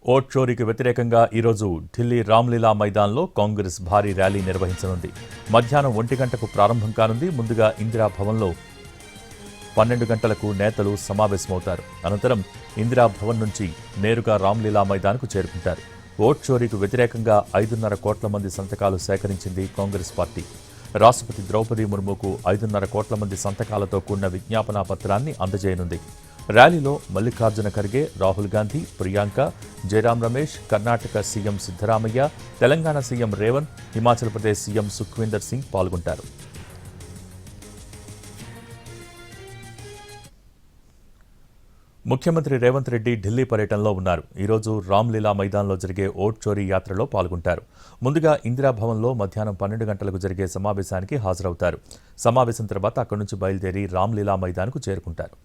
Vote చోరీకి వ్యతిరేకంగా ఈరోజు ఢిల్లీ రామ్లీలా మైదాన్లో కాంగ్రెస్ భారీ ర్యాలీ నిర్వహించనుంది. మధ్యాహ్నం 1 గంటకు ప్రారంభం కానుంది. ముందుగా ఇందిరా భవన్లో 12 గంటలకు నేతలు సమావేశమవుతారు. అనంతరం ఇందిరా భవన్ నుంచి నేరుగా రామ్లీలా మైదాన్కు చేరుకుంటారు. ఓట్ చోరీకి వ్యతిరేకంగా 5.5 కోట్ల మంది సంతకాలు సేకరించింది కాంగ్రెస్ పార్టీ. రాష్ట్రపతి ద్రౌపది ముర్ముకు 5.5 కోట్ల మంది సంతకాలతో కూడిన విజ్ఞాపనా పత్రాన్ని అందజేయనుంది. ర్యాలీలో Mallikarjuna Kharge, Rahul Gandhi, Priyanka, Jayaram Ramesh, Karnataka CM Siddaramaiah, Telangana CM Revanth, Himachal Pradesh CM Sukhwinder Singh పాల్గొంటారు. ముఖ్యమంత్రి రేవంత్ రెడ్డి ఢిల్లీ పర్యటనలో ఉన్నారు. ఈరోజు రామ్లీలా మైదాన్లో జరిగే ఓట్ చోరీ యాత్రలో పాల్గొంటారు. ముందుగా ఇందిరా భవన్లో మధ్యాహ్నం 12 గంటలకు జరిగే సమావేశానికి హాజరవుతారు. సమావేశం తర్వాత అక్కడి నుంచి బయలుదేరి రామ్లీలా మైదాన్కు చేరుకుంటారు.